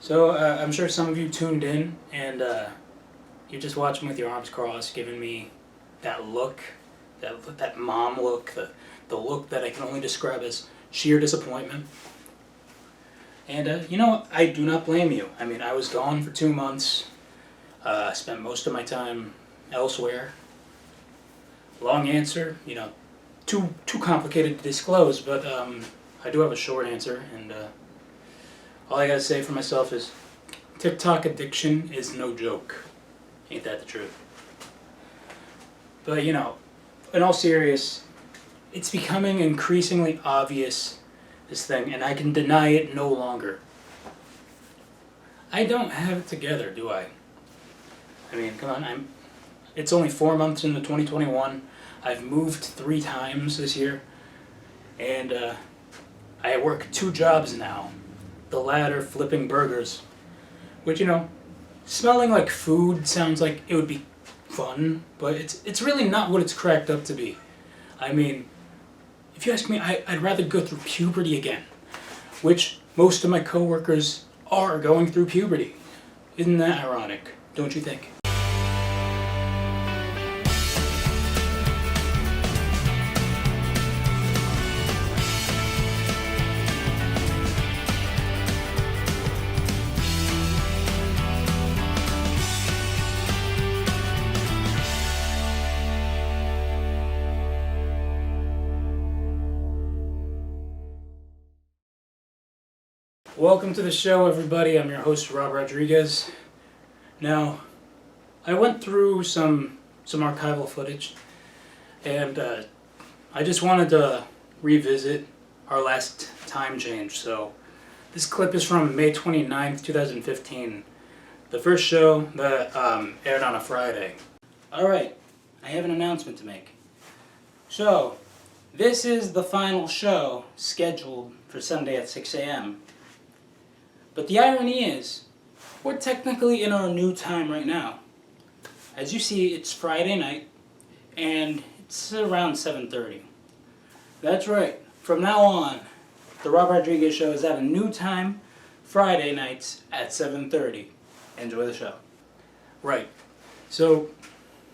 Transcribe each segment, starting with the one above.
So I'm sure some of you tuned in and you're just watching with your arms crossed, giving me that look, that mom look, the look that I can only describe as sheer disappointment. And I do not blame you. I mean, I was gone for 2 months. Spent most of my time elsewhere. Long answer, too complicated to disclose, but I do have a short answer, and all I gotta say for myself is TikTok addiction is no joke. Ain't that the truth? But in all seriousness, it's becoming increasingly obvious, this thing, and I can deny it no longer. I don't have it together, do I? I mean, come on, it's only 4 months into 2021. I've moved 3 times this year, and I work 2 jobs now. The latter flipping burgers, which smelling like food sounds like it would be fun, but it's really not what it's cracked up to be. I mean, if you ask me, I'd rather go through puberty again, which most of my coworkers are going through puberty. Isn't that ironic? Don't you think? Welcome to the show, everybody. I'm your host, Rob Rodriguez. Now, I went through some archival footage, and I just wanted to revisit our last time change. So, this clip is from May 29th, 2015, the first show that aired on a Friday. Alright, I have an announcement to make. So, this is the final show scheduled for Sunday at 6 a.m. But the irony is, we're technically in our new time right now. As you see, it's Friday night, and it's around 7:30. That's right, from now on, the Rob Rodriguez Show is at a new time, Friday nights at 7:30. Enjoy the show. Right, so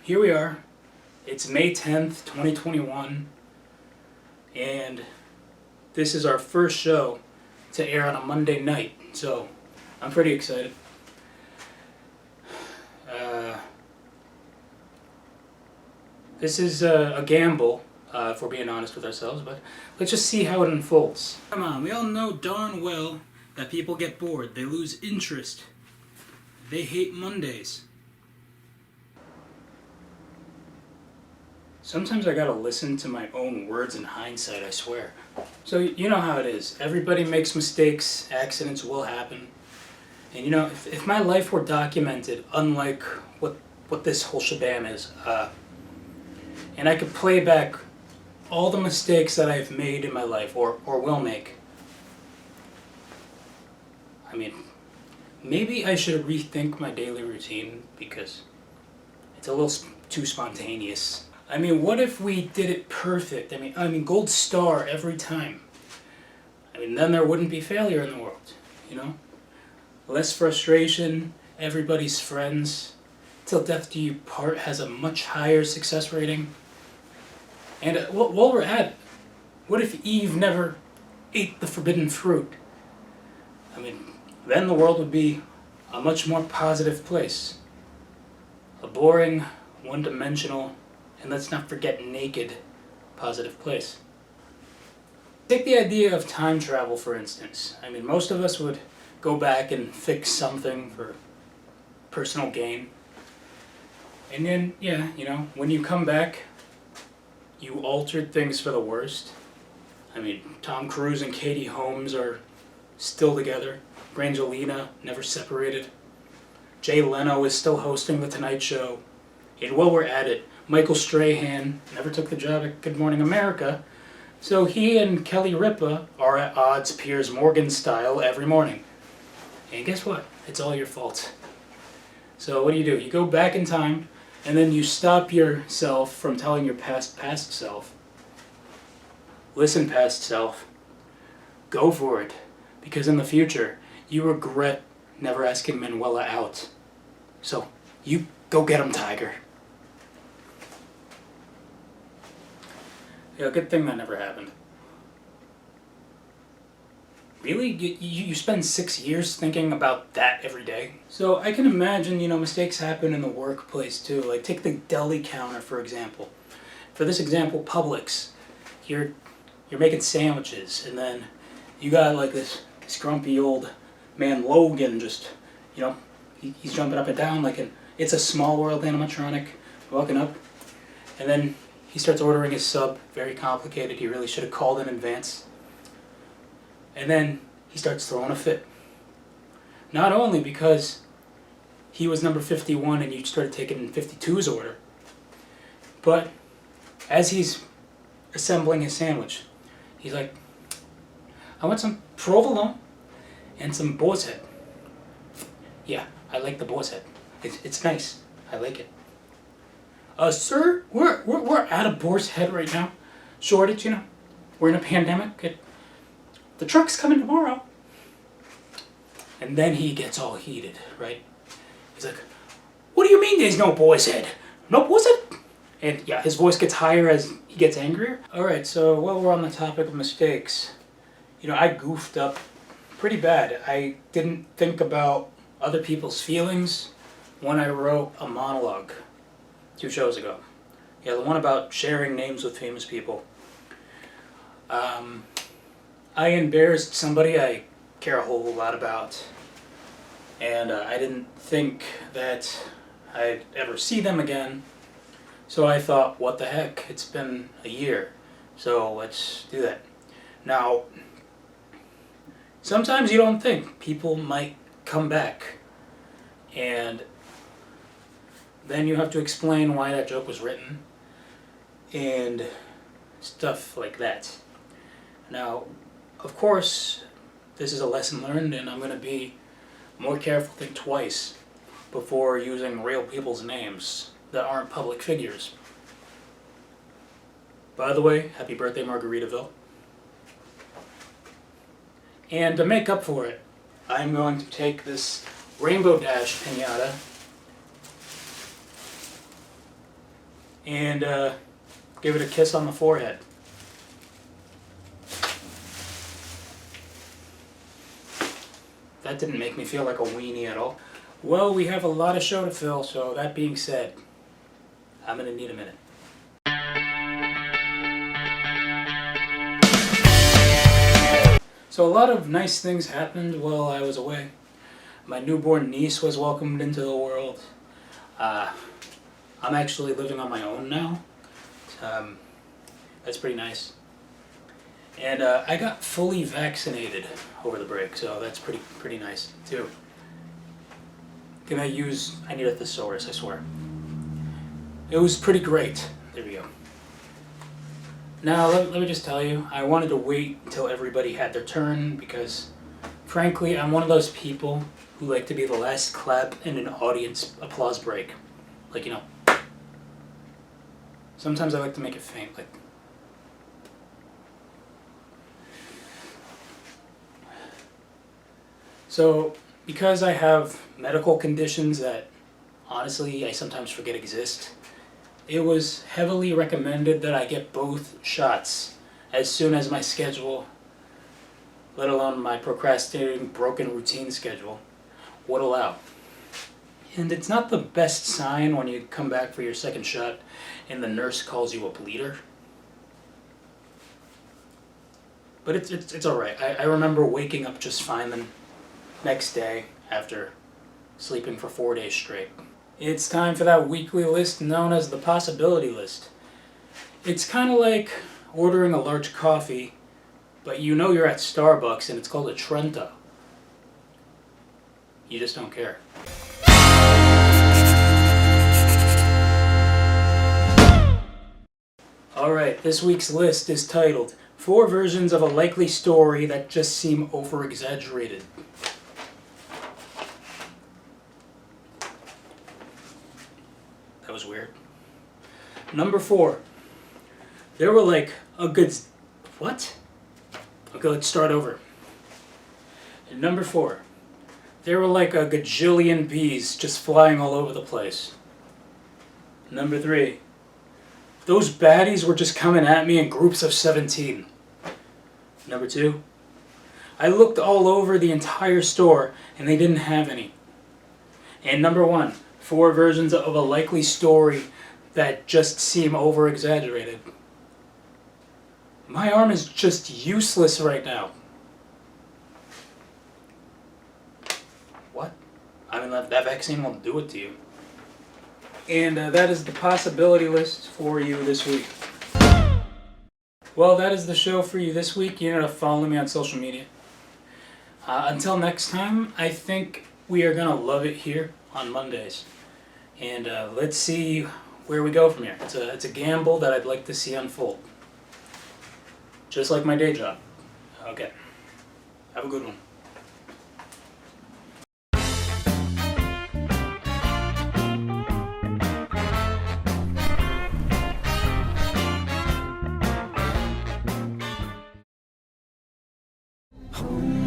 here we are. It's May 10th, 2021, and this is our first show to air on a Monday night. So, I'm pretty excited. This is a gamble, if we're being honest with ourselves, but let's just see how it unfolds. Come on, we all know darn well that people get bored. They lose interest. They hate Mondays. Sometimes I gotta listen to my own words in hindsight, I swear. So you know how it is. Everybody makes mistakes, accidents will happen. And if my life were documented, unlike what this whole shabam is, and I could play back all the mistakes that I've made in my life, or will make, I mean, maybe I should rethink my daily routine, because it's a little too spontaneous. I mean, what if we did it perfect? I mean, gold star every time. I mean, then there wouldn't be failure in the world, Less frustration, everybody's friends. Till Death Do You Part has a much higher success rating. And while we're at it, what if Eve never ate the forbidden fruit? I mean, then the world would be a much more positive place. A boring, one-dimensional, and let's not forget naked, positive place. Take the idea of time travel, for instance. I mean, most of us would go back and fix something for personal gain. And then, when you come back, you altered things for the worst. I mean, Tom Cruise and Katie Holmes are still together. Brangelina never separated. Jay Leno is still hosting The Tonight Show. And while we're at it, Michael Strahan never took the job at Good Morning America, so he and Kelly Ripa are at odds Piers Morgan style every morning. And guess what? It's all your fault. So what do? You go back in time, and then you stop yourself from telling your past self. Listen, past self. Go for it. Because in the future, you regret never asking Manuela out. So, you go get him, Tiger. Yeah, good thing that never happened. Really? You spend 6 years thinking about that every day? So I can imagine, mistakes happen in the workplace too. Like take the deli counter, for example. For this example, Publix. You're making sandwiches, and then you got like this grumpy old man, Logan, just, he's jumping up and down like It's a Small World animatronic, walking up, and then he starts ordering his sub, very complicated. He really should have called in advance. And then he starts throwing a fit. Not only because he was number 51 and you started taking 52's order, but as he's assembling his sandwich, he's like, I want some provolone and some boar's head. Yeah, I like the boar's head. It's nice. I like it. Sir, we're out of boar's head right now. Shortage, We're in a pandemic. The truck's coming tomorrow. And then he gets all heated, right? He's like, what do you mean there's no boar's head? No boar's head? And yeah, his voice gets higher as he gets angrier. Alright, so while we're on the topic of mistakes, I goofed up pretty bad. I didn't think about other people's feelings when I wrote a monologue 2 shows ago. Yeah, the one about sharing names with famous people. I embarrassed somebody I care a whole lot about, and I didn't think that I'd ever see them again, so I thought, what the heck, it's been a year, so let's do that. Now, sometimes you don't think people might come back, and then you have to explain why that joke was written, and stuff like that. Now, of course, this is a lesson learned, and I'm going to be more careful, think twice before using real people's names that aren't public figures. By the way, happy birthday, Margaritaville. And to make up for it, I'm going to take this Rainbow Dash piñata and give it a kiss on the forehead. That didn't make me feel like a weenie at all. Well, we have a lot of show to fill, so that being said, I'm gonna need a minute. So a lot of nice things happened while I was away. My newborn niece was welcomed into the world. I'm actually living on my own now. That's pretty nice. And I got fully vaccinated over the break, so that's pretty nice too. I need a thesaurus, I swear. It was pretty great. There we go. Now, let me just tell you, I wanted to wait until everybody had their turn because, frankly, I'm one of those people who like to be the last clap in an audience applause break. Like, sometimes I like to make it faint, like. So, because I have medical conditions that, honestly, I sometimes forget exist, it was heavily recommended that I get both shots as soon as my schedule, let alone my procrastinating, broken routine schedule, would allow. And it's not the best sign when you come back for your second shot and the nurse calls you a bleeder. But it's alright. I remember waking up just fine the next day after sleeping for 4 days straight. It's time for that weekly list known as the possibility list. It's kind of like ordering a large coffee, but you're at Starbucks and it's called a Trenta. You just don't care. Alright, this week's list is titled 4 versions of a likely story that just seem over-exaggerated. That was weird. Number 4. There were like a good... What? Okay, let's start over. Number 4. There were like a gajillion bees just flying all over the place. Number 3. Those baddies were just coming at me in groups of 17. Number 2. I looked all over the entire store and they didn't have any. And number 1. 4 versions of a likely story that just seem over-exaggerated. My arm is just useless right now. What? I mean, that vaccine won't do it to you. And that is the possibility list for you this week. Well, that is the show for you this week. You know to follow me on social media. Until next time, I think we are going to love it here on Mondays. And let's see where we go from here. It's a gamble that I'd like to see unfold. Just like my day job. Okay. Have a good one. Home.